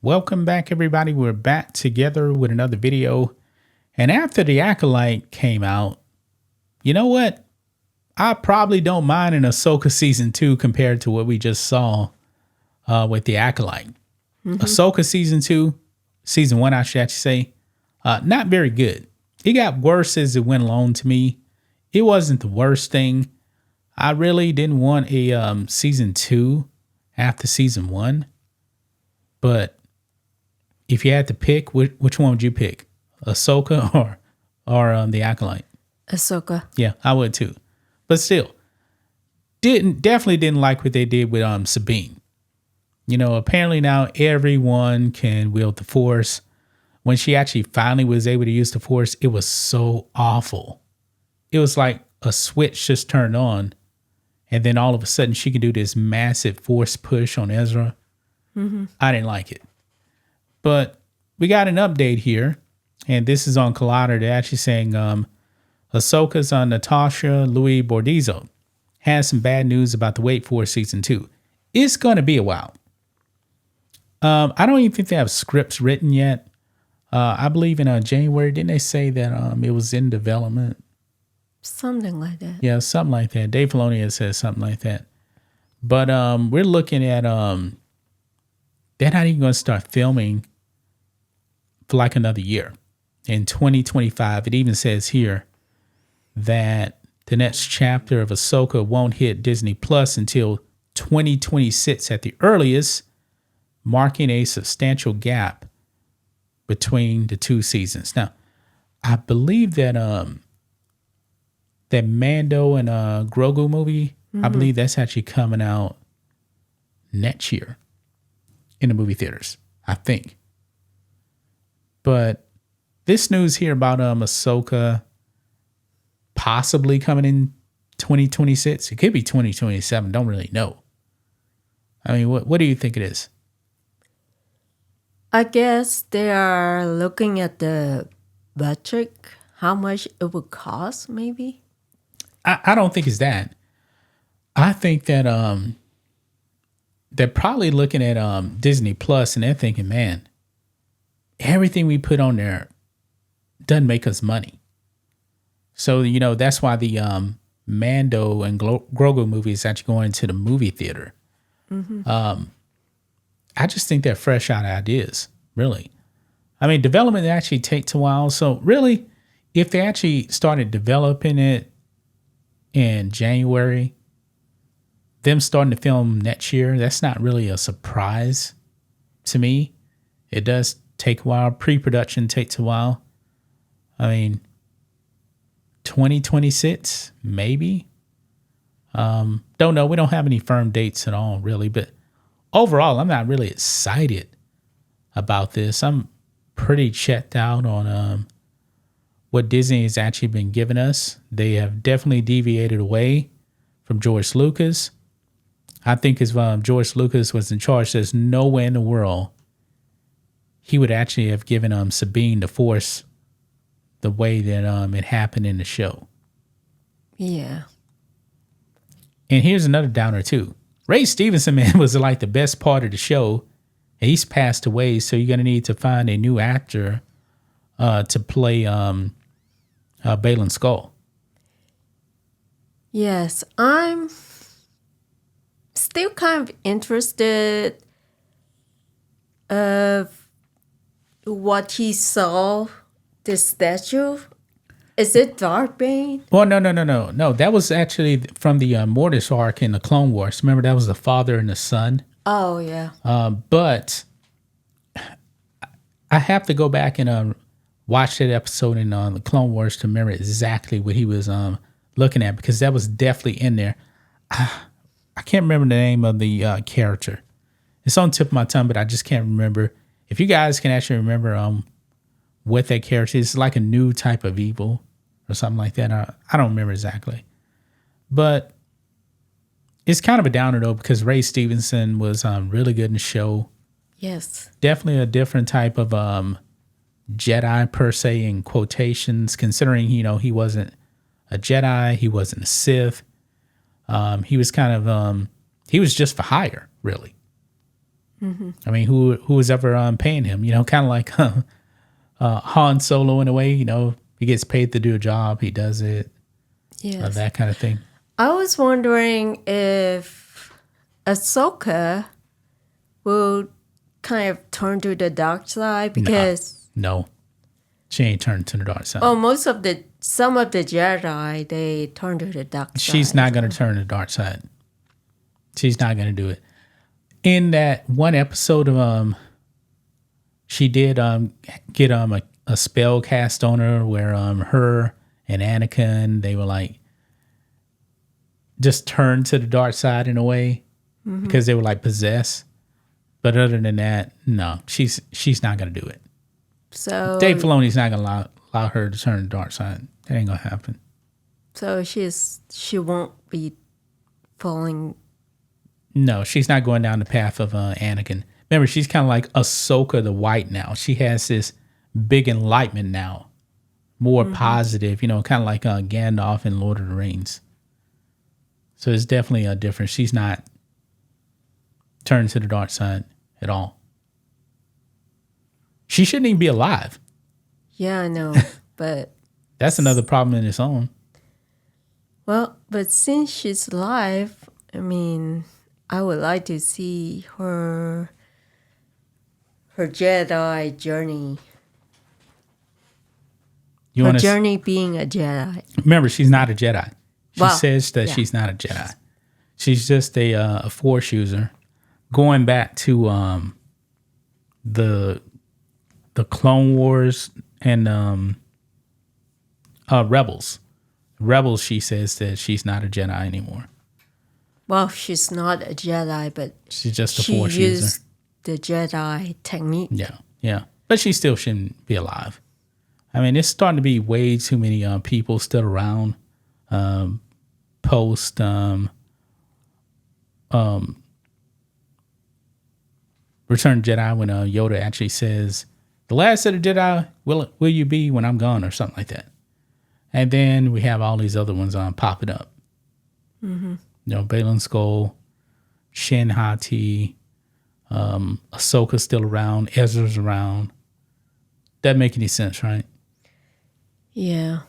Welcome back, everybody. We're back together with another video. And after The Acolyte came out, you know what? I probably don't mind an Ahsoka season 2 compared to what we just saw with The Acolyte. Ahsoka season 2, season 1, I should actually say, not very good. It got worse as it went along to me. It wasn't the worst thing. I really didn't want a season 2 after season 1. But if you had to pick, which one would you pick? Ahsoka or The Acolyte? Ahsoka. Yeah, I would too. But still, definitely didn't like what they did with Sabine. You know, apparently now everyone can wield the Force. When she actually finally was able to use the Force, it was so awful. It was like a switch just turned on, and then all of a sudden she could do this massive Force push on Ezra. I didn't like it. But we got an update here, and this is on Collider. They're actually saying Ahsoka's on Natasha Louis Bordizzo has some bad news about the wait for season 2. It's going to be a while. I don't even think they have scripts written yet. I believe in January, didn't they say that it was in development? Something like that. Yeah, something like that. Dave Filoni has said something like that. But we're looking at they're not even going to start filming for like another year. In 2025, it even says here that the next chapter of Ahsoka won't hit Disney Plus until 2026 at the earliest, marking a substantial gap between the two seasons. Now, I believe that that Mando and Grogu movie, I believe that's actually coming out next year in the movie theaters, I think. But this news here about Ahsoka possibly coming in 2026, it could be 2027, don't really know. I mean, what do you think it is? I guess they are looking at the budget, how much it would cost, maybe. I don't think it's that. I think that they're probably looking at Disney Plus and they're thinking, man, everything we put on there doesn't make us money. So, you know, that's why the Mando and Grogu movie is actually going to the movie theater. I just think they're fresh out of ideas, really. I mean, development actually takes a while. So really, if they actually started developing it in January, them starting to film next year, that's not really a surprise to me. It does take a while. Pre-production takes a while. I mean, 2026, maybe. Don't know. We don't have any firm dates at all, really. But overall, I'm not really excited about this. I'm pretty checked out on what Disney has actually been giving us. They have definitely deviated away from George Lucas. I think if George Lucas was in charge, there's no way in the world he would actually have given Sabine the Force the way that it happened in the show. Yeah. And here's another downer too. Ray Stevenson, man, was like the best part of the show. And he's passed away, so you're gonna need to find a new actor to play Baylan Skoll. Yes, I'm still kind of interested of what he saw, the statue. Is it Darth Bane? Well, no. That was actually from the Mortis arc in the Clone Wars. Remember, that was the father and the son. Oh, yeah. But I have to go back and watch that episode in the Clone Wars to remember exactly what he was looking at, because that was definitely in there. I can't remember the name of the character. It's on the tip of my tongue, but I just can't remember. If you guys can actually remember what that character is, it's like a new type of evil or something like that. I don't remember exactly. But it's kind of a downer, though, because Ray Stevenson was really good in the show. Yes. Definitely a different type of Jedi, per se, in quotations, considering, you know, he wasn't a Jedi, he wasn't a Sith. He was kind of, he was just for hire, really. I mean, who was ever paying him? You know, kind of like Han Solo in a way. You know, he gets paid to do a job, he does it, Yes. that kind of thing. I was wondering if Ahsoka will kind of turn to the dark side because No, she ain't turned to the dark side. some of the Jedi they turn to the dark side. She's not going to turn to the dark side. She's not going to do it. In that one episode of she did get a spell cast on her where her and Anakin, they were like just turned to the dark side in a way because they were like possessed. But other than that, no, she's not going to do it. So Dave Filoni's not going to allow her to turn to the dark side. That ain't going to happen. So she won't be falling. No, she's not going down the path of Anakin. Remember, she's kind of like Ahsoka the White now. She has this big enlightenment now, more positive, you know, kind of like Gandalf in Lord of the Rings. So it's definitely a difference. She's not turned to the dark side at all. She shouldn't even be alive. Yeah, I know, but That's another problem in its own. well, but since she's alive, I mean, I would like to see her Jedi journey. You Her want to journey being a Jedi. remember? She's not a Jedi. She Well, says that yeah. she's not a Jedi. She's just a Force user. Going back to the Clone Wars and Rebels. Rebels, she says that she's not a Jedi anymore. Well, she's not a Jedi, but She's just a she Force used user. the Jedi technique. Yeah. But she still shouldn't be alive. I mean, it's starting to be way too many people still around post Return Jedi when Yoda actually says, "The last of the Jedi, will you be when I'm gone?" or something like that. And then we have all these other ones popping up. You know, Baylan Skoll, Shin Hati, Ahsoka's still around, Ezra's around. Doesn't make any sense, right? Yeah.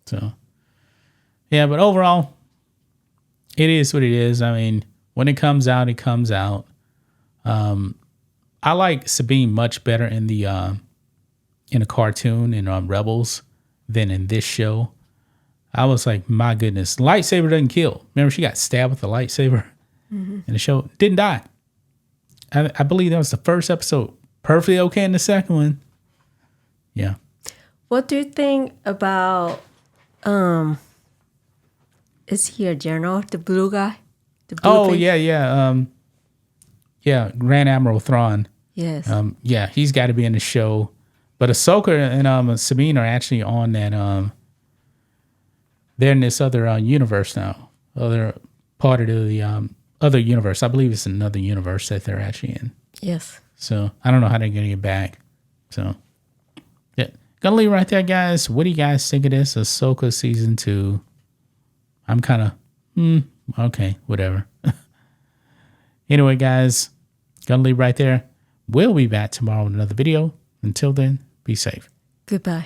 So, yeah, but overall, it is what it is. I mean, when it comes out, it comes out. I like Sabine much better in the cartoon in Rebels than in this show. I was like, my goodness, lightsaber doesn't kill. Remember, she got stabbed with a lightsaber in the show. Didn't die. I believe that was the first episode. Perfectly okay in the second one. Yeah. What do you think about is he a general? The blue guy? The blue Oh, face? yeah. Yeah, Grand Admiral Thrawn. Yes. Yeah, he's got to be in the show. But Ahsoka and Sabine are actually on that. They're in this other universe now. Other part of the other universe. I believe it's another universe that they're actually in. Yes. So I don't know how they're going to get back. So, yeah. Gonna leave it right there, guys. What do you guys think of this? Ahsoka season 2. I'm kind of, okay, whatever. Anyway, guys, gonna leave right there. We'll be back tomorrow with another video. Until then, be safe. Goodbye.